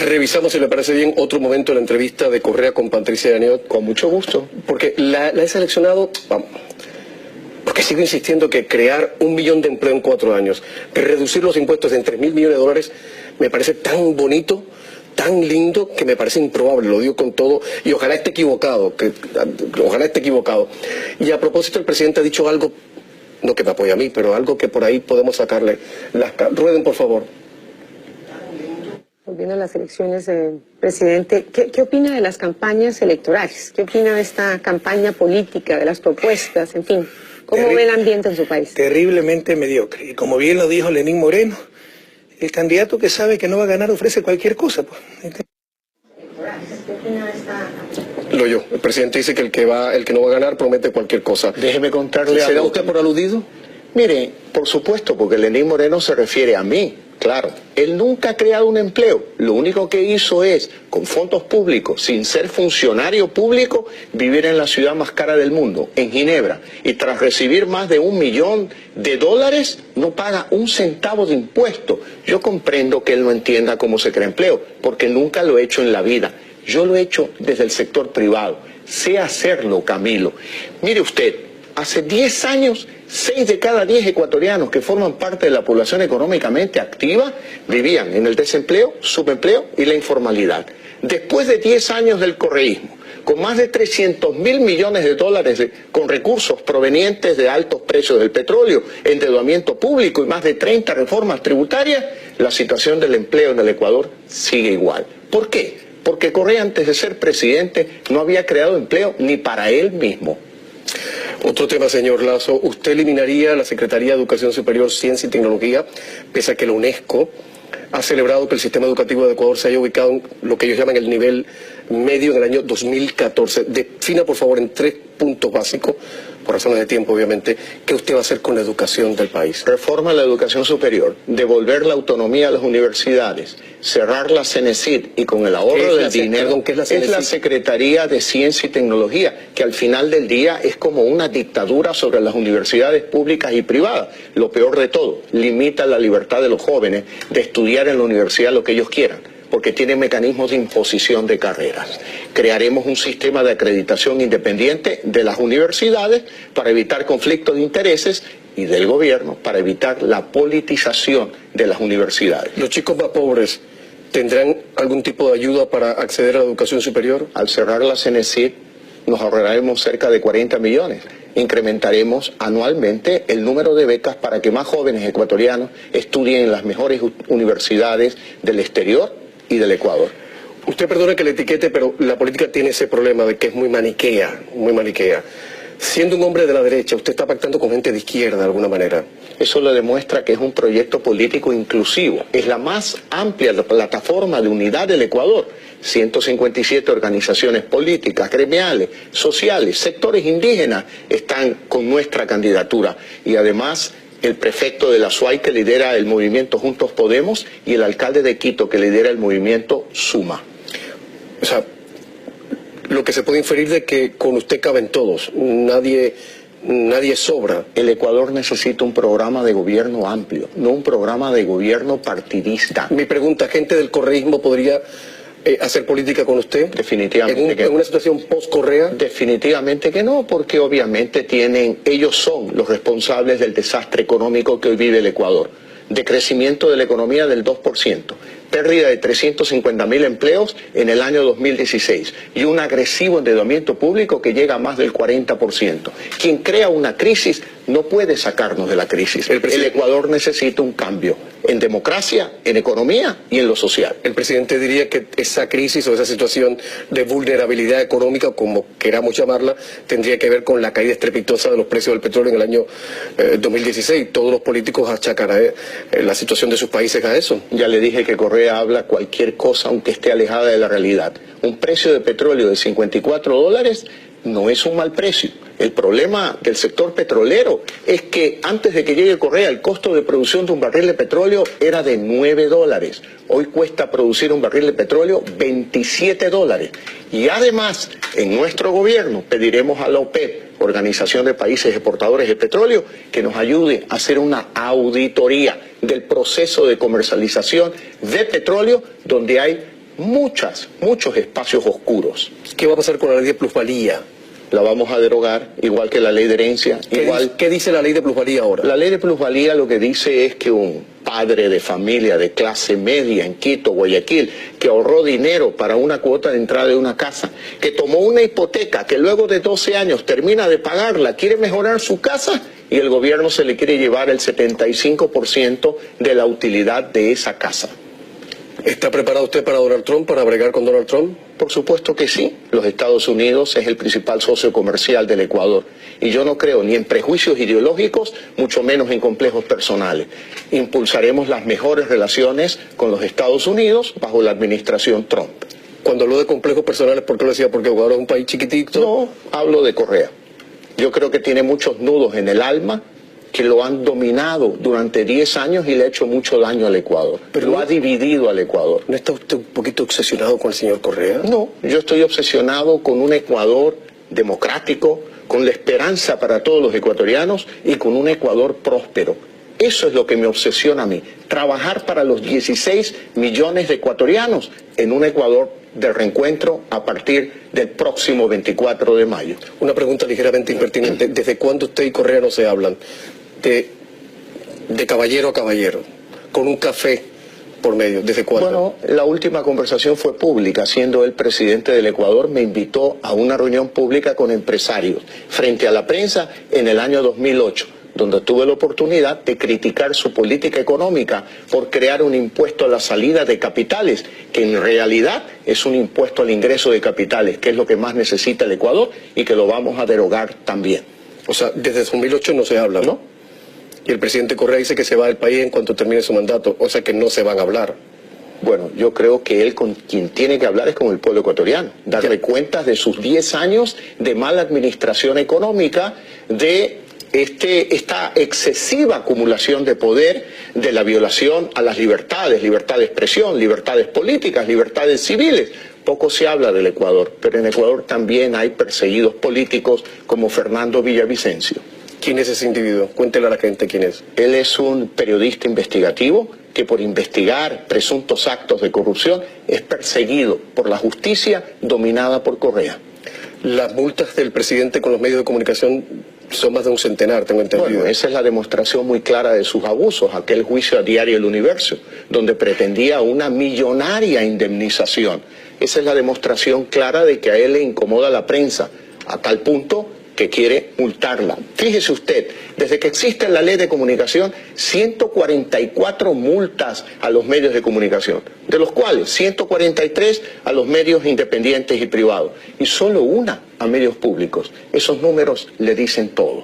revisamos, si le parece bien, otro momento de la entrevista de Correa con Patricia Yaniot. Con mucho gusto. Porque la he seleccionado, vamos, porque sigo insistiendo que crear 1 millón de empleo en 4 años, reducir los impuestos en 3.000 millones de dólares, me parece tan bonito, tan lindo, que me parece improbable, lo digo con todo, y ojalá esté equivocado, Y a propósito, el presidente ha dicho algo, no que me apoye a mí, pero algo que por ahí podemos sacarle Rueden, por favor. Volviendo a las elecciones, presidente, ¿qué opina de las campañas electorales? ¿Qué opina de esta campaña política, de las propuestas, en fin? ¿Cómo ve el ambiente en su país? Terriblemente mediocre. Y como bien lo dijo Lenín Moreno, el candidato que sabe que no va a ganar ofrece cualquier cosa. Pues. ¿Qué opina de esta...? Lo yo. El presidente dice que el que no va a ganar promete cualquier cosa. Déjeme contarle ¿Se da algo. usted por aludido? Mire, por supuesto, porque Lenín Moreno se refiere a mí, claro. Él nunca ha creado un empleo. Lo único que hizo es, con fondos públicos, sin ser funcionario público, vivir en la ciudad más cara del mundo, en Ginebra. Y tras recibir más de $1 millón, no paga un centavo de impuesto. Yo comprendo que él no entienda cómo se crea empleo, porque nunca lo he hecho en la vida. Yo lo he hecho desde el sector privado. Sé hacerlo, Camilo. Mire usted, hace 10 años, 6 de cada 10 ecuatorianos que forman parte de la población económicamente activa vivían en el desempleo, subempleo y la informalidad. Después de 10 años del correísmo, con más de 300.000 millones de dólares con recursos provenientes de altos precios del petróleo, endeudamiento público y más de 30 reformas tributarias, la situación del empleo en el Ecuador sigue igual. ¿Por qué? Porque Correa, antes de ser presidente, no había creado empleo ni para él mismo. Otro tema, señor Lasso, usted eliminaría la Secretaría de Educación Superior, Ciencia y Tecnología, pese a que la UNESCO ha celebrado que el sistema educativo de Ecuador se haya ubicado en lo que ellos llaman el nivel medio en el año 2014. Defina, por favor, en 3 puntos básicos, por razones de tiempo, obviamente, qué usted va a hacer con la educación del país. Reforma la educación superior, devolver la autonomía a las universidades, cerrar la CENESID y con el ahorro del dinero, ¿qué es la es CENESID? la Secretaría de Ciencia y Tecnología, que al final del día es como una dictadura sobre las universidades públicas y privadas. Lo peor de todo, limita la libertad de los jóvenes de estudiar en la universidad lo que ellos quieran, porque tiene mecanismos de imposición de carreras. Crearemos un sistema de acreditación independiente de las universidades para evitar conflictos de intereses y del gobierno para evitar la politización de las universidades. ¿Los chicos más pobres tendrán algún tipo de ayuda para acceder a la educación superior? Al cerrar la CENESID nos ahorraremos cerca de 40 millones. Incrementaremos anualmente el número de becas para que más jóvenes ecuatorianos estudien en las mejores universidades del exterior y del Ecuador. Usted perdone que le etiquete, pero la política tiene ese problema de que es muy maniquea, muy maniquea. Siendo un hombre de la derecha, usted está pactando con gente de izquierda de alguna manera. Eso le demuestra que es un proyecto político inclusivo. Es la más amplia plataforma de unidad del Ecuador. 157 organizaciones políticas, gremiales, sociales, sectores indígenas están con nuestra candidatura. Y además, el prefecto de la SUAY, que lidera el movimiento Juntos Podemos, y el alcalde de Quito, que lidera el movimiento Suma. O sea, lo que se puede inferir de que con usted caben todos, nadie sobra. El Ecuador necesita un programa de gobierno amplio, no un programa de gobierno partidista. Mi pregunta, ¿gente del correísmo podría hacer política con usted? Definitivamente ¿En una situación post-Correa? Definitivamente que no, porque obviamente ellos son los responsables del desastre económico que hoy vive el Ecuador. Decrecimiento de la economía del 2%, pérdida de 350.000 empleos en el año 2016 y un agresivo endeudamiento público que llega a más del 40%. Quien crea una crisis no puede sacarnos de la crisis. El Ecuador necesita un cambio en democracia, en economía y en lo social. El presidente diría que esa crisis o esa situación de vulnerabilidad económica, como queramos llamarla, tendría que ver con la caída estrepitosa de los precios del petróleo en el año 2016. Todos los políticos achacan la situación de sus países a eso. Ya le dije que Correa habla cualquier cosa aunque esté alejada de la realidad. Un precio de petróleo de $54 no es un mal precio. El problema del sector petrolero es que antes de que llegue Correa el costo de producción de un barril de petróleo era de $9. Hoy cuesta producir un barril de petróleo $27. Y además, en nuestro gobierno pediremos a la OPEP, Organización de Países Exportadores de Petróleo, que nos ayude a hacer una auditoría del proceso de comercialización de petróleo donde hay muchos espacios oscuros. ¿Qué va a pasar con la ley de plusvalía? La vamos a derogar, igual que la ley de herencia. ¿Qué dice la ley de plusvalía ahora? La ley de plusvalía lo que dice es que un padre de familia de clase media en Quito, Guayaquil, que ahorró dinero para una cuota de entrada de una casa, que tomó una hipoteca, que luego de 12 años termina de pagarla, quiere mejorar su casa y el gobierno se le quiere llevar el 75% de la utilidad de esa casa. ¿Está preparado usted para Donald Trump, para bregar con Donald Trump? Por supuesto que sí. Los Estados Unidos es el principal socio comercial del Ecuador. Y yo no creo ni en prejuicios ideológicos, mucho menos en complejos personales. Impulsaremos las mejores relaciones con los Estados Unidos bajo la administración Trump. Cuando habló de complejos personales, ¿por qué lo decía? ¿Porque Ecuador es un país chiquitito? No, hablo de Correa. Yo creo que tiene muchos nudos en el alma que lo han dominado durante 10 años y le ha hecho mucho daño al Ecuador. Pero lo ha dividido al Ecuador. ¿No está usted un poquito obsesionado con el señor Correa? No, yo estoy obsesionado con un Ecuador democrático, con la esperanza para todos los ecuatorianos y con un Ecuador próspero. Eso es lo que me obsesiona a mí, trabajar para los 16 millones de ecuatorianos en un Ecuador de reencuentro a partir del próximo 24 de mayo. Una pregunta ligeramente impertinente. ¿Desde cuándo usted y Correa no se hablan? De caballero a caballero, con un café por medio. ¿Desde cuándo? Bueno, la última conversación fue pública. Siendo el presidente del Ecuador, me invitó a una reunión pública con empresarios frente a la prensa en el año 2008. Donde tuve la oportunidad de criticar su política económica por crear un impuesto a la salida de capitales, que en realidad es un impuesto al ingreso de capitales, que es lo que más necesita el Ecuador y que lo vamos a derogar también. O sea, desde 2008 no se habla, ¿no? Y el presidente Correa dice que se va del país en cuanto termine su mandato, o sea que no se van a hablar. Bueno, yo creo que él con quien tiene que hablar es con el pueblo ecuatoriano, darle cuentas de sus 10 años de mala administración económica, de esta excesiva acumulación de poder, de la violación a las libertades, libertad de expresión, libertades políticas, libertades civiles. Poco se habla del Ecuador, pero en Ecuador también hay perseguidos políticos como Fernando Villavicencio. ¿Quién es ese individuo? Cuéntele a la gente quién es. Él es un periodista investigativo que por investigar presuntos actos de corrupción es perseguido por la justicia dominada por Correa. Las multas del presidente con los medios de comunicación son más de un centenar, tengo entendido. Bueno, esa es la demostración muy clara de sus abusos, aquel juicio a diario El Universo, donde pretendía una millonaria indemnización. Esa es la demostración clara de que a él le incomoda la prensa, a tal punto que quiere multarla. Fíjese usted, desde que existe la ley de comunicación, 144 multas a los medios de comunicación, de los cuales 143 a los medios independientes y privados, y solo una a medios públicos. Esos números le dicen todo.